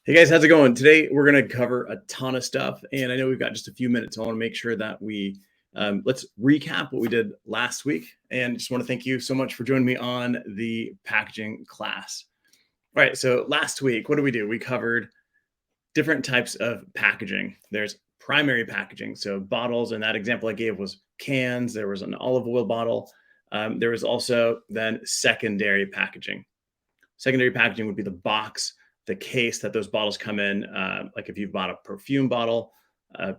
Hey guys, how's it going? Today we're going to cover a ton of stuff, and I know we've got just a few minutes. So I want to make sure that we let's recap what we did last week, and just want to thank you so much for joining me on the packaging class. All right, so last week, what did we do? We covered different types of packaging. There's primary packaging, so bottles, and that example I gave was cans. There was an olive oil bottle. There was also then secondary packaging. Secondary packaging would be the box, the case that those bottles come in. Like if you've bought a perfume bottle,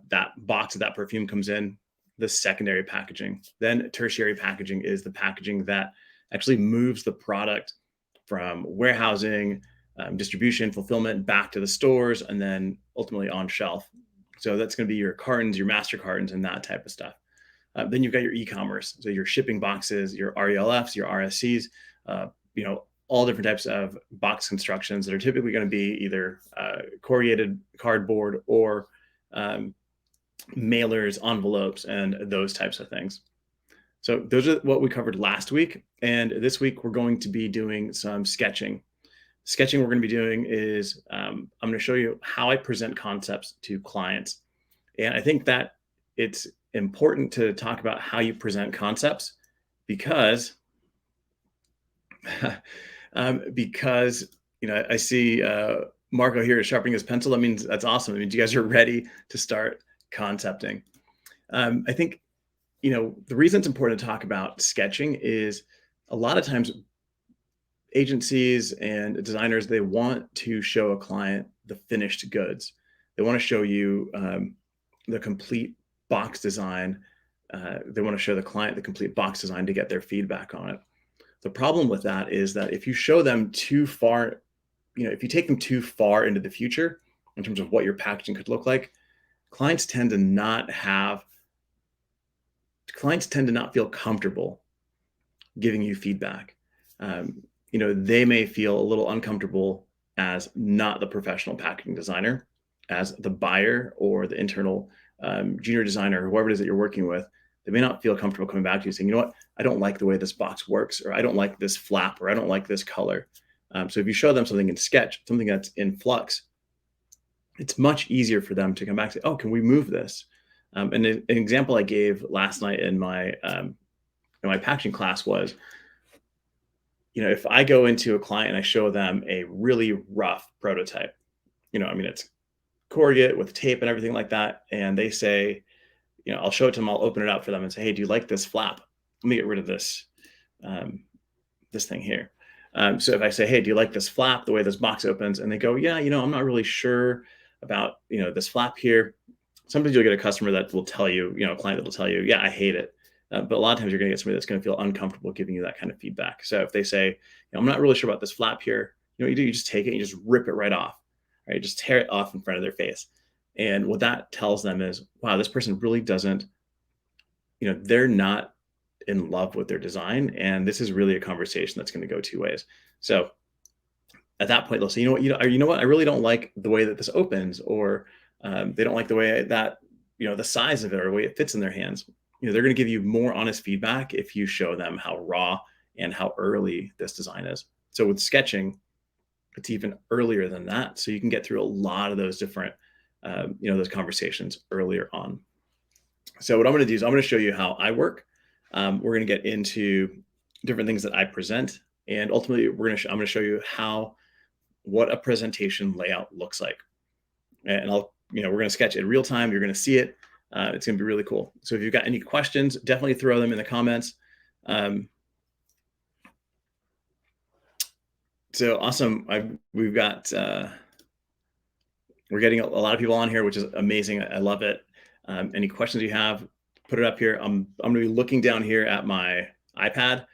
that box of that perfume comes in, the secondary packaging. Then tertiary packaging is the packaging that actually moves the product from warehousing, distribution, fulfillment back to the stores, and then ultimately on shelf. So that's going to be your cartons, your master cartons, and that type of stuff. Then you've got your e-commerce, so your shipping boxes, your RELFs, your RSCs, all different types of box constructions that are typically going to be either corrugated cardboard or mailers, envelopes, and those types of things. So those are what we covered last week. And this week, we're going to be doing some sketching. Sketching we're going to be doing is I'm going to show you how I present concepts to clients. And I think that it's important to talk about how you present concepts because I see Marco here sharpening his pencil. That means that's awesome. It means you guys are ready to start concepting. I think, the reason it's important to talk about sketching is a lot of times agencies and designers, they want to show a client the finished goods. They want to show you the complete box design. They want to show the client the complete box design to get their feedback on it. The problem with that is that if you show them too far, if you take them too far into the future in terms of what your packaging could look like, clients tend to not feel comfortable giving you feedback. They may feel a little uncomfortable as not the professional packaging designer, as the buyer or the internal junior designer, or whoever it is that you're working with. They may not feel comfortable coming back to you saying, I don't like the way this box works, or I don't like this flap, or I don't like this color. So if you show them something in Sketch, something that's in Flux, it's much easier for them to come back and say, oh, can we move this? And an example I gave last night in my packaging class was, if I go into a client and I show them a really rough prototype, it's corrugate with tape and everything like that, and they say, I'll show it to them. I'll open it up for them and say, hey, do you like this flap? Let me get rid of this, this thing here. So if I say, hey, do you like this flap, the way this box opens? And they go, yeah, I'm not really sure about, this flap here. Sometimes you'll get a customer that will tell you, a client that will tell you, yeah, I hate it. But a lot of times you're going to get somebody that's going to feel uncomfortable giving you that kind of feedback. So if they say, I'm not really sure about this flap here, you do, you just take it and you just rip it right off, right? Just tear it off in front of their face. And what that tells them is, wow, this person really doesn't, they're not in love with their design. And this is really a conversation that's going to go two ways. So at that point, they'll say, you know what, I really don't like the way that this opens, or they don't like the way that, the size of it or the way it fits in their hands. They're going to give you more honest feedback if you show them how raw and how early this design is. So with sketching, it's even earlier than that. So you can get through a lot of those different those conversations earlier on. So what I'm going to do is I'm going to show you how I work. We're going to get into different things that I present, and ultimately I'm going to show you what a presentation layout looks like. And we're going to sketch it in real time. You're going to see it. It's going to be really cool. So if you've got any questions, definitely throw them in the comments. So awesome. We've got we're getting a lot of people on here, which is amazing. I love it. Any questions you have, put it up here. I'm going to be looking down here at my iPad.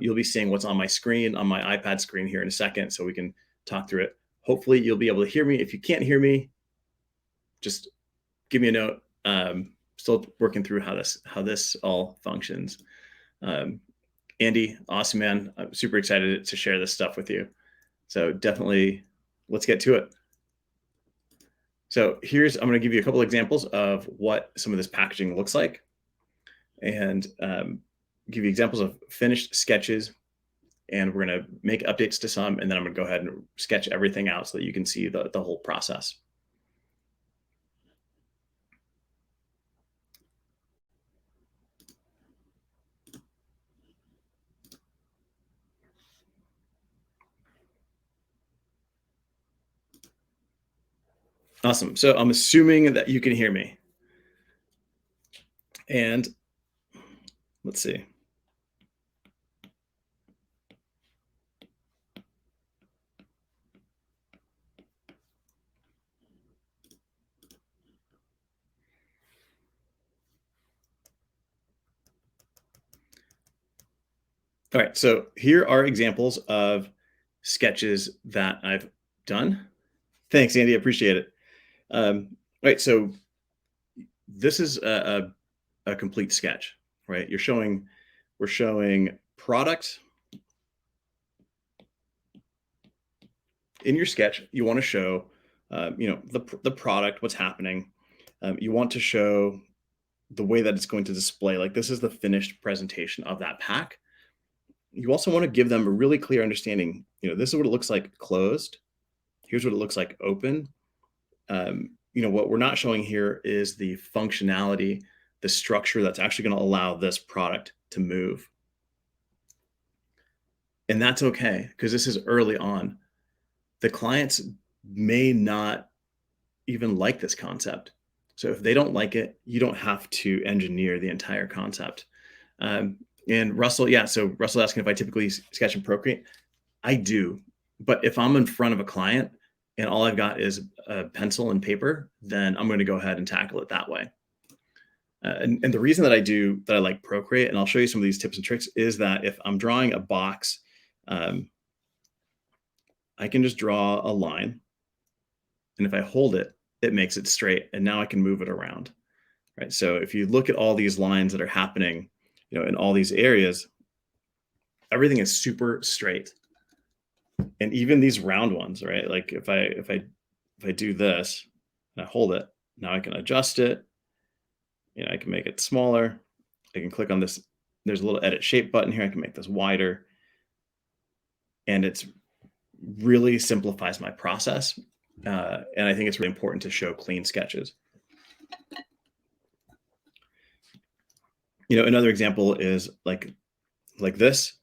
You'll be seeing what's on my screen, on my iPad screen here in a second, so we can talk through it. Hopefully you'll be able to hear me. If you can't hear me, just give me a note. Still working through how this all functions. Andy, awesome, man. I'm super excited to share this stuff with you. So definitely let's get to it. So I'm going to give you a couple examples of what some of this packaging looks like, and give you examples of finished sketches and we're going to make updates to some, and then I'm going to go ahead and sketch everything out so that you can see the whole process. Awesome. So I'm assuming that you can hear me. And let's see. All right, so here are examples of sketches that I've done. Thanks, Andy. I appreciate it. Right, so this is a complete sketch, right? We're showing product. In your sketch, you want to show, the product, what's happening. You want to show the way that it's going to display. Like this is the finished presentation of that pack. You also want to give them a really clear understanding. This is what it looks like closed. Here's what it looks like open. What we're not showing here is the functionality, the structure that's actually going to allow this product to move. And that's okay, because this is early on. The clients may not even like this concept. So if they don't like it, you don't have to engineer the entire concept. And Russell, yeah, so Russell asking if I typically sketch in Procreate. I do. But if I'm in front of a client and all I've got is a pencil and paper, then I'm going to go ahead and tackle it that way. And the reason that I like Procreate, and I'll show you some of these tips and tricks, is that if I'm drawing a box, I can just draw a line. And if I hold it, it makes it straight. And now I can move it around. Right. So if you look at all these lines that are happening, in all these areas, everything is super straight. And even these round ones, right? Like if I do this and I hold it, now I can adjust it. I can make it smaller. I can click on this. There's a little edit shape button here. I can make this wider. And it's really simplifies my process. And I think it's really important to show clean sketches. Another example is like this,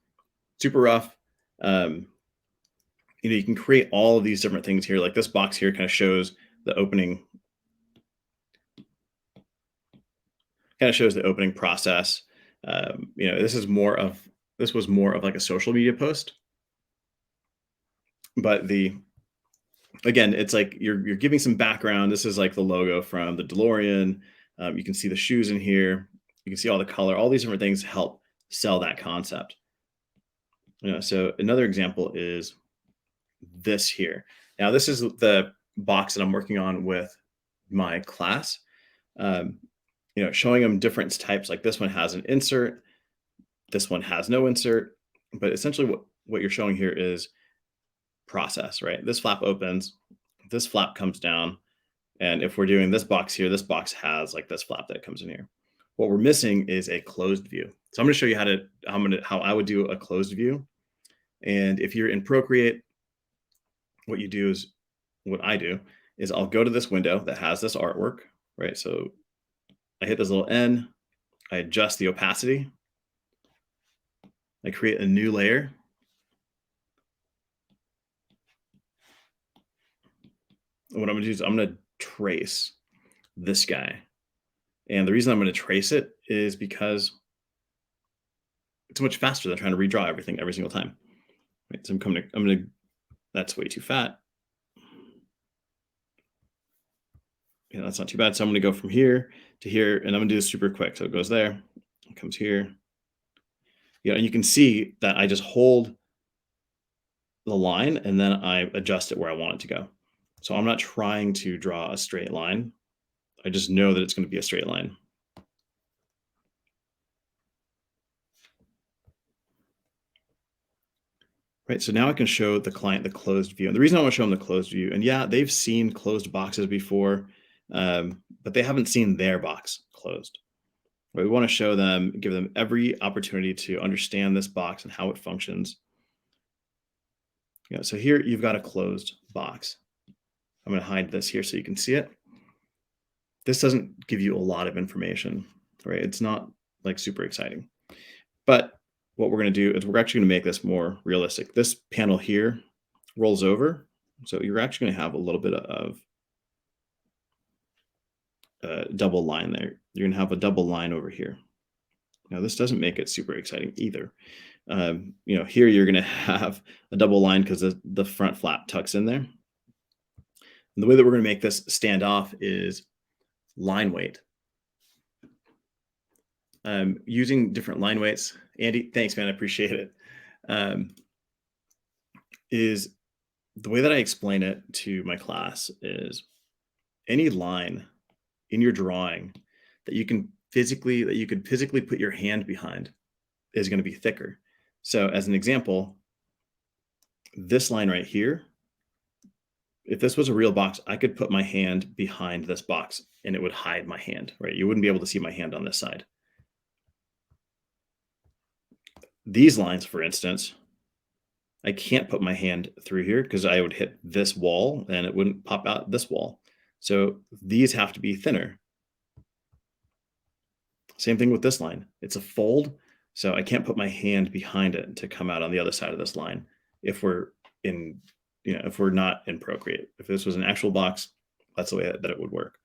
super rough. You can create all of these different things here. Like this box here kind of shows the opening, process. This was more of like a social media post. But again, it's like you're giving some background. This is like the logo from the DeLorean. You can see the shoes in here. You can see all the color. All these different things help sell that concept. So another example is this here. Now, this is the box that I'm working on with my class. Showing them different types. Like this one has an insert. This one has no insert. But essentially what you're showing here is process, right? This flap opens, this flap comes down. And if we're doing this box here, this box has like this flap that comes in here. What we're missing is a closed view. So I'm going to show you how I would do a closed view. And if you're in Procreate, what I do is I'll go to this window that has this artwork, right? So I hit this little N, I adjust the opacity, I create a new layer. And what I'm going to do is I'm going to trace this guy. And the reason I'm going to trace it is because it's much faster than trying to redraw everything every single time. Right? So that's way too fat. That's not too bad. So I'm going to go from here to here, and I'm going to do this super quick. So it goes there, it comes here. And you can see that I just hold the line and then I adjust it where I want it to go. So I'm not trying to draw a straight line. I just know that it's going to be a straight line. Right, so now I can show the client the closed view. And the reason I want to show them the closed view, and yeah, they've seen closed boxes before, but they haven't seen their box closed. Right, we want to show them, give them every opportunity to understand this box and how it functions. So here you've got a closed box. I'm going to hide this here so you can see it. This doesn't give you a lot of information, right? It's not like super exciting. But what we're going to do is we're actually going to make this more realistic. This panel here rolls over. So you're actually going to have a little bit of a double line there. You're going to have a double line over here. Now, this doesn't make it super exciting either. Here you're going to have a double line because the front flap tucks in there. And the way that we're going to make this stand off is line weight. Using different line weights. Andy, thanks, man. I appreciate it. Is the way that I explain it to my class is any line in your drawing that you could physically put your hand behind is going to be thicker. So as an example, this line right here, if this was a real box, I could put my hand behind this box and it would hide my hand, right? You wouldn't be able to see my hand on this side. These lines, for instance, I can't put my hand through here because I would hit this wall and it wouldn't pop out this wall. So these have to be thinner. Same thing with this line. It's a fold, so I can't put my hand behind it to come out on the other side of this line if we're not in Procreate. If this was an actual box, that's the way that it would work.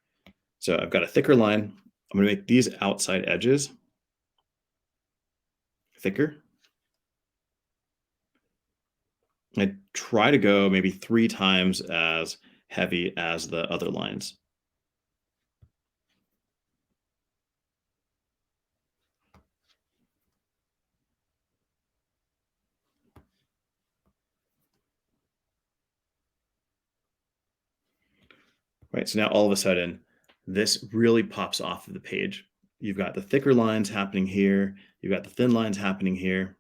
So I've got a thicker line. I'm going to make these outside edges thicker. I try to go maybe 3 times as heavy as the other lines. Right, so now all of a sudden, this really pops off of the page. You've got the thicker lines happening here. You've got the thin lines happening here.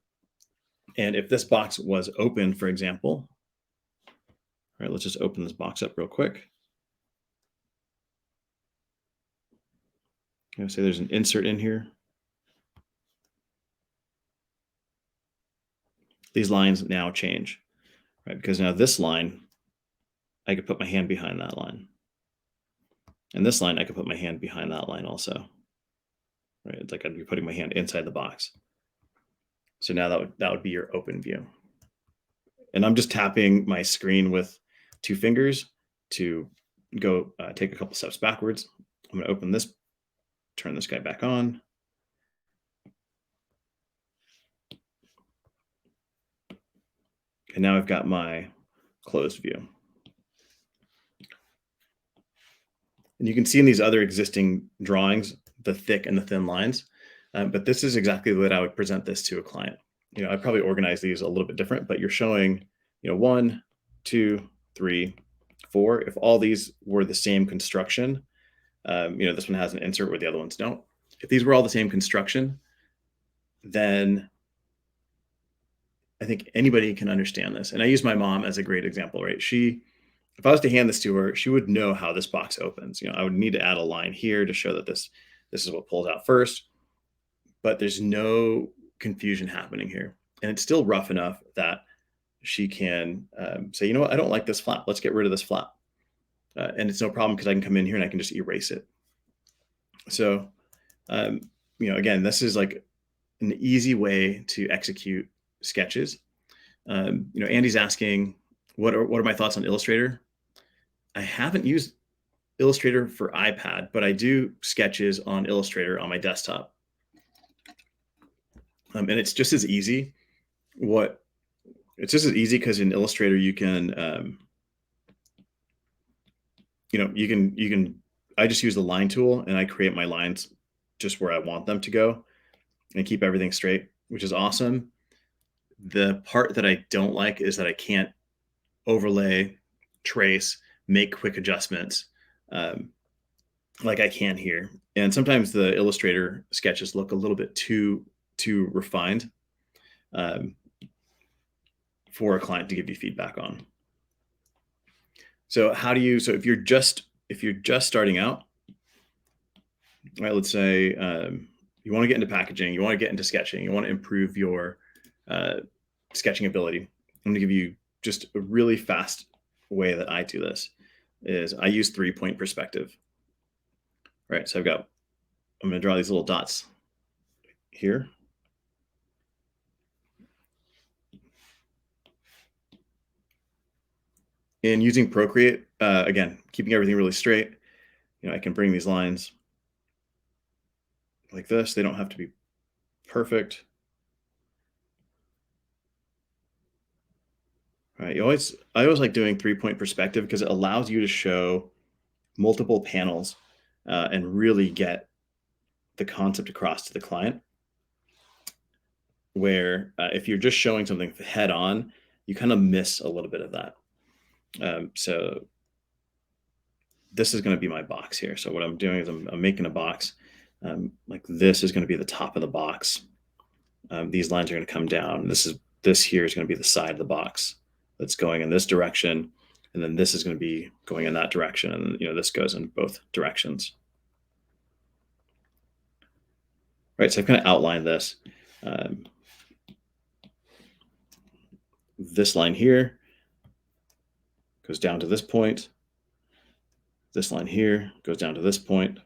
And if this box was open, for example, all right, let's just open this box up real quick. Say there's an insert in here. These lines now change, right? Because now this line, I could put my hand behind that line. And this line, I could put my hand behind that line also. Right? It's like I'd be putting my hand inside the box. So now that would be your open view. And I'm just tapping my screen with 2 fingers to go take a couple steps backwards. I'm going to open this, turn this guy back on. And now I've got my closed view. And you can see in these other existing drawings, the thick and the thin lines. But this is exactly what I would present this to a client. I'd probably organize these a little bit different, but you're showing, 1, 2, 3, 4. If all these were the same construction, this one has an insert where the other ones don't. If these were all the same construction, then I think anybody can understand this. And I use my mom as a great example, right? If I was to hand this to her, she would know how this box opens. I would need to add a line here to show that this is what pulls out first, but there's no confusion happening here. And it's still rough enough that she can say, you know what, I don't like this flap. Let's get rid of this flap. And it's no problem because I can come in here and I can just erase it. So, again, this is like an easy way to execute sketches. Andy's asking, what are my thoughts on Illustrator? I haven't used Illustrator for iPad, but I do sketches on Illustrator on my desktop. And it's just as easy. It's just as easy because in Illustrator you can, I just use the line tool and I create my lines just where I want them to go and keep everything straight, which is awesome. The part that I don't like is that I can't overlay, trace, make quick adjustments like I can here. And sometimes the Illustrator sketches look a little bit too refined for a client to give you feedback on. So if you're just starting out, right, let's say you want to get into packaging, you want to get into sketching, you want to improve your sketching ability. I'm going to give you just a really fast way that I do this is I use 3-point perspective. Right. So I'm going to draw these little dots here. And using Procreate, again, keeping everything really straight, I can bring these lines like this. They don't have to be perfect. All right. I always like doing 3-point perspective because it allows you to show multiple panels and really get the concept across to the client. Where if you're just showing something head on, you kind of miss a little bit of that. So this is going to be my box here. So what I'm doing is I'm making a box. Like this is going to be the top of the box. These lines are going to come down. This here is going to be the side of the box that's going in this direction, and then this is going to be going in that direction, and this goes in both directions. Right. So I've kind of outlined this. This line here goes down to this point. This line here goes down to this point.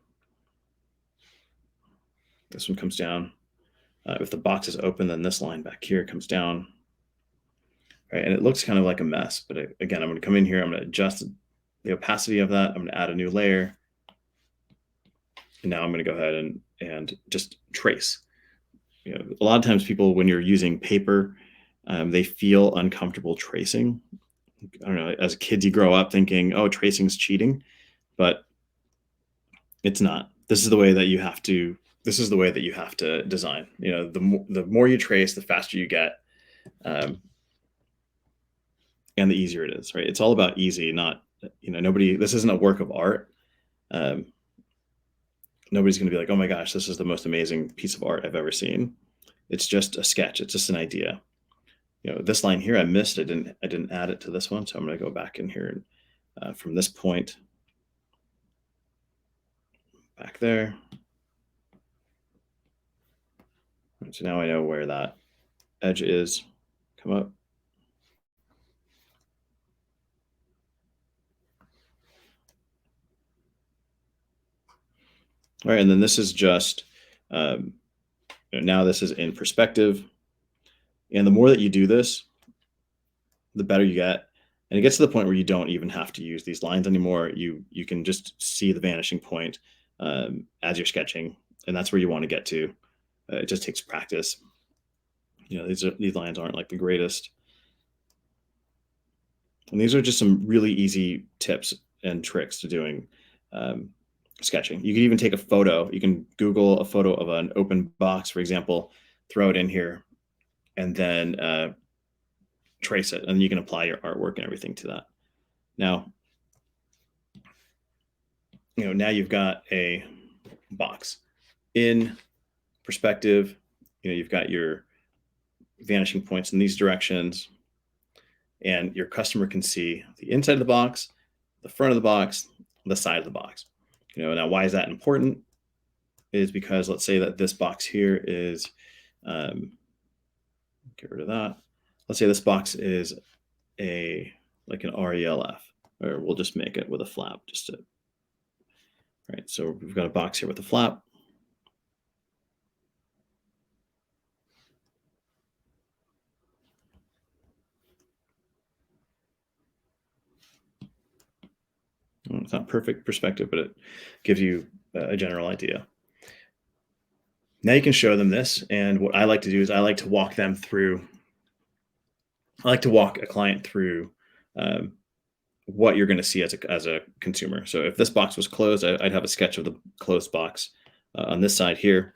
This one comes down. If the box is open, then this line back here comes down. Right, and it looks kind of like a mess, but again, I'm going to come in here. I'm going to adjust the opacity of that. I'm going to add a new layer. And now I'm going to go ahead and just trace. A lot of times people, when you're using paper, they feel uncomfortable tracing. I don't know, as kids, you grow up thinking, oh, tracing's cheating, but it's not. This is the way that you have to design. The more you trace, the faster you get, and the easier it is, right? It's all about easy, not, this isn't a work of art. Nobody's going to be like, oh my gosh, this is the most amazing piece of art I've ever seen. It's just a sketch. It's just an idea. This line here I missed. I didn't add it to this one. So I'm going to go back in here and from this point back there. So now I know where that edge is. Come up. All right, and then this is just, now this is in perspective. And the more that you do this, the better you get. And it gets to the point where you don't even have to use these lines anymore. You can just see the vanishing point as you're sketching. And that's where you want to get to. It just takes practice. These lines aren't like the greatest. And these are just some really easy tips and tricks to doing sketching. You can even take a photo. You can Google a photo of an open box, for example, throw it in here, and then trace it. And you can apply your artwork and everything to that. Now, now you've got a box in perspective. You've got your vanishing points in these directions, and your customer can see the inside of the box, the front of the box, the side of the box. Now why is that important? Is because let's say that this box here is, get rid of that. Let's say this box is like an RELF, or we'll just make it with a flap right. So we've got a box here with a flap. It's not perfect perspective, but it gives you a general idea. Now you can show them this. And what I like to do is I like to walk a client through what you're going to see as a consumer. So if this box was closed, I'd have a sketch of the closed box on this side here.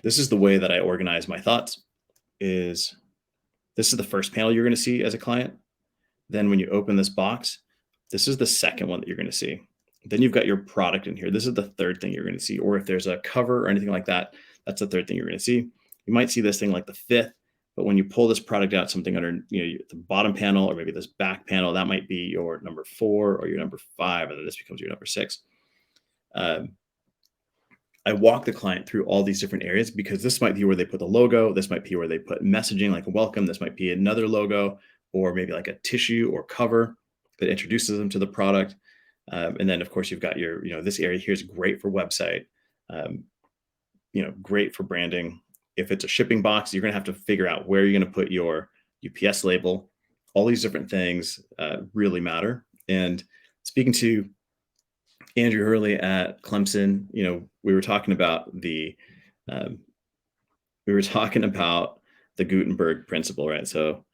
This is the way that I organize my thoughts. This is the first panel you're going to see as a client. Then when you open this box, this is the second one that you're going to see. Then you've got your product in here. This is the third thing you're going to see. Or if there's a cover or anything like that, that's the third thing you're going to see. You might see this thing like the fifth, but when you pull this product out, something under the bottom panel, or maybe this back panel, that might be your number 4 or your number 5, and then this becomes your number 6. I walk the client through all these different areas because this might be where they put the logo. This might be where they put messaging like a welcome. This might be another logo or maybe like a tissue or cover that introduces them to the product. And then of course you've got your, this area here is great for website, um, great for branding. If it's a shipping box, you're going to have to figure out where you're going to put your UPS label. All these different things really matter. And speaking to Andrew Hurley at Clemson, we were talking about um, the Gutenberg principle, right? So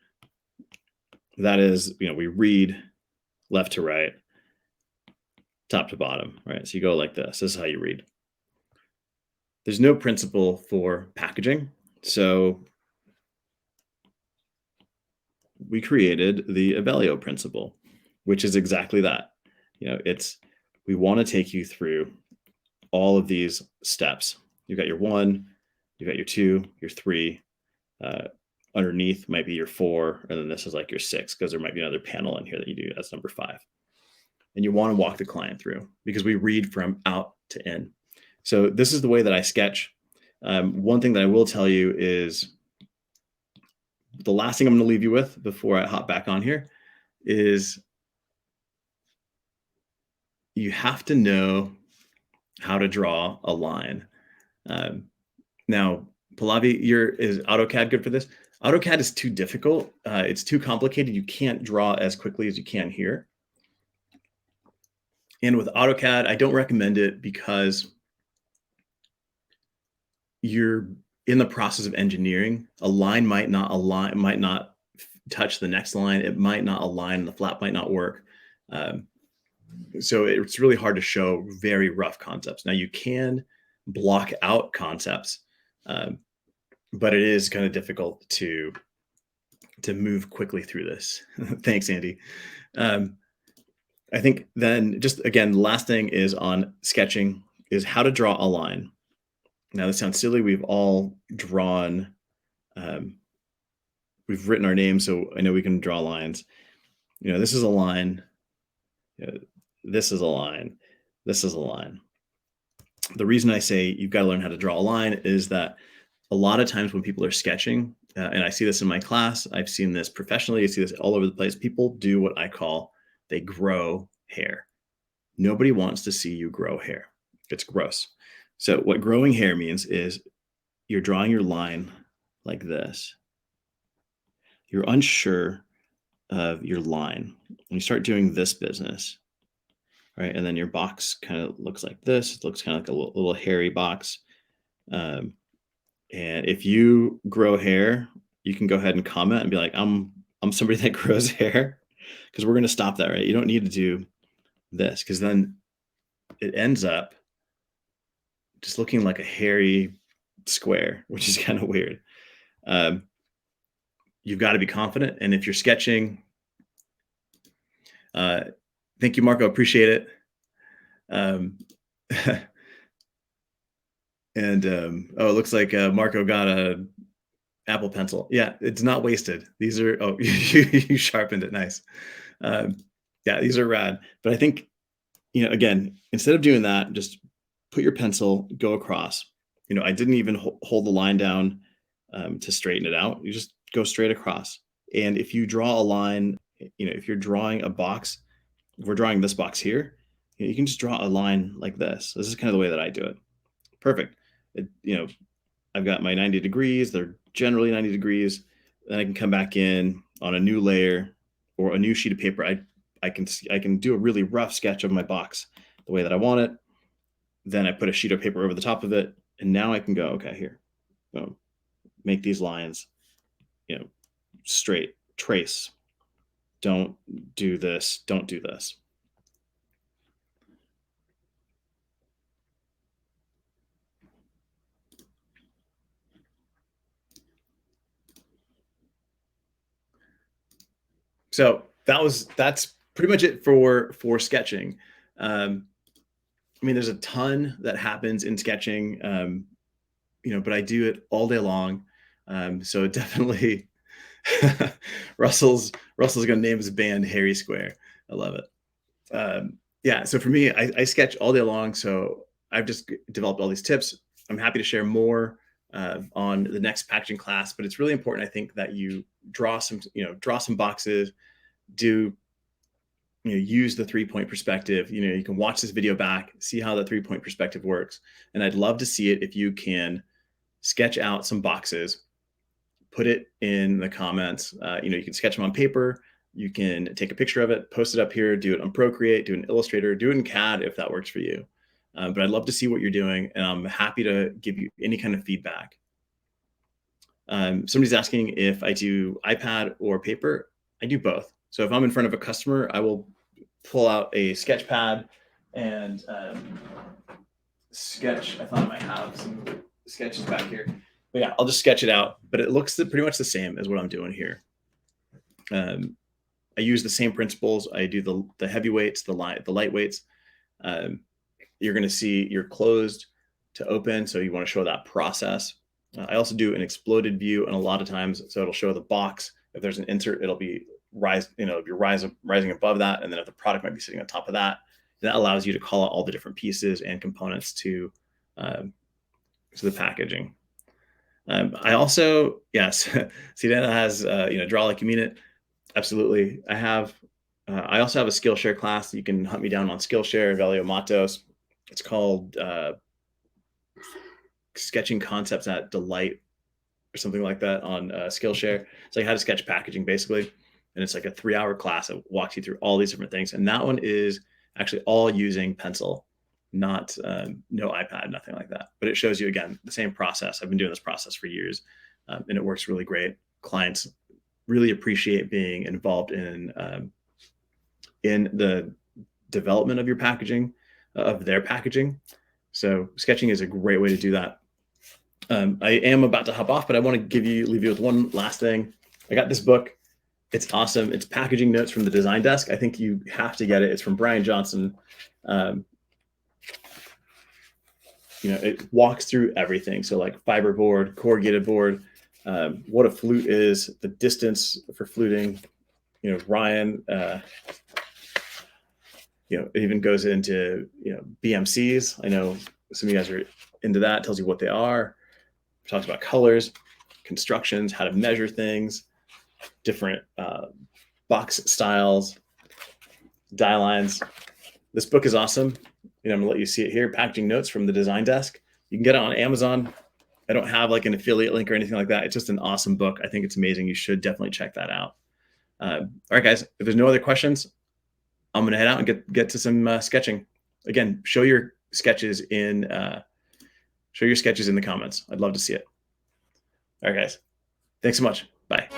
that is, we read left to right, top to bottom, right? So you go like this. This is how you read. There's no principle for packaging. So we created the Abellio principle, which is exactly that. We want to take you through all of these steps. You've got your 1, you've got your 2, your 3. Underneath might be your 4, and then this is like your 6, because there might be another panel in here that you do. That's number 5. And you want to walk the client through, because we read from out to in. So this is the way that I sketch. One thing that I will tell you is the last thing I'm going to leave you with before I hop back on here is you have to know how to draw a line. Now, Pallavi, is AutoCAD good for this? AutoCAD is too difficult. It's too complicated. You can't draw as quickly as you can here. And with AutoCAD, I don't recommend it because you're in the process of engineering. A line might not align, might not touch the next line. It might not align. The flap might not work. So it's really hard to show very rough concepts. Now you can block out concepts, but it is kind of difficult to move quickly through this. Thanks, Andy. I think then just again, the last thing is on sketching is how to draw a line. Now this sounds silly. We've all drawn, we've written our name, so I know we can draw lines. This is a line. This is a line. This is a line. The reason I say you've got to learn how to draw a line is that a lot of times when people are sketching, and I see this in my class, I've seen this professionally, I see this all over the place. People do what I call, they grow hair. Nobody wants to see you grow hair. It's gross. So what growing hair means is you're drawing your line like this. You're unsure of your line. And you start doing this business, right? And then your box kind of looks like this. It looks kind of like a little hairy box. And if you grow hair, you can go ahead and comment and be like, I'm somebody that grows hair, because we're going to stop that, right? You don't need to do this, because then it ends up just looking like a hairy square, which is kind of weird. You've got to be confident. And if you're sketching, thank you, Marco. Appreciate it. It looks like Marco got a Apple Pencil. Yeah, it's not wasted. These are, you sharpened it. Nice. Yeah, these are rad. But I think, again, instead of doing that, just put your pencil, go across. I didn't even hold the line down to straighten it out. You just go straight across. And if you draw a line, if you're drawing a box, if we're drawing this box here, you can just draw a line like this. This is kind of the way that I do it. Perfect. I've got my 90 degrees. They're generally 90 degrees. Then I can come back in on a new layer or a new sheet of paper. I can do a really rough sketch of my box the way that I want it. Then I put a sheet of paper over the top of it. And now I can go, okay, here, boom, make these lines, straight, trace. Don't do this. Don't do this. So that's pretty much it for sketching. There's a ton that happens in sketching, but I do it all day long. So definitely, Russell's going to name his band Hairy Square. I love it. Yeah. So for me, I sketch all day long. So I've just developed all these tips. I'm happy to share more on the next packaging class, but it's really important, I think, that you draw some boxes, do, use the 3-point perspective. You can watch this video back, see how the 3-point perspective works. And I'd love to see it if you can sketch out some boxes, put it in the comments. You can sketch them on paper. You can take a picture of it, post it up here, do it on Procreate, do it in Illustrator, do it in CAD if that works for you. But I'd love to see what you're doing, and I'm happy to give you any kind of feedback. Somebody's asking if I do iPad or paper. I do both. So if I'm in front of a customer, I will pull out a sketch pad and sketch. I thought I might have some sketches back here. But yeah, I'll just sketch it out. But it looks pretty much the same as what I'm doing here. I use the same principles. I do the heavyweights, the lightweights. You're going to see you're closed to open, so you want to show that process. I also do an exploded view, and a lot of times, so it'll show the box. If there's an insert, it'll be rising above that, and then if the product might be sitting on top of that, that allows you to call out all the different pieces and components to the packaging. I also, yes, see that has draw like you mean it. Absolutely, I have. I also have a Skillshare class. You can hunt me down on Skillshare, Velio Matos. It's called Sketching Concepts at Delight or something like that on Skillshare. It's like how to sketch packaging, basically. And it's like a 3-hour class that walks you through all these different things. And that one is actually all using pencil, not no iPad, nothing like that. But it shows you, again, the same process. I've been doing this process for years, and it works really great. Clients really appreciate being involved in the development of your packaging, of their packaging. So sketching is a great way to do that. I am about to hop off, but I want to leave you with one last thing. I got this book. It's awesome. It's Packaging Notes from the Design Desk. I think you have to get it. It's from Brian Johnson. It walks through everything. So like fiberboard, corrugated board, what a flute is, the distance for fluting. Ryan, it even goes into, BMCs. I know some of you guys are into that. It tells you what they are. It talks about colors, constructions, how to measure things, different box styles, die lines. This book is awesome. I'm gonna let you see it here. Packaging Notes from the Design Desk. You can get it on Amazon. I don't have like an affiliate link or anything like that. It's just an awesome book. I think it's amazing. You should definitely check that out. All right, guys, if there's no other questions, I'm going to head out and get to some sketching. Again, show your sketches in the comments. I'd love to see it. All right, guys. Thanks so much. Bye.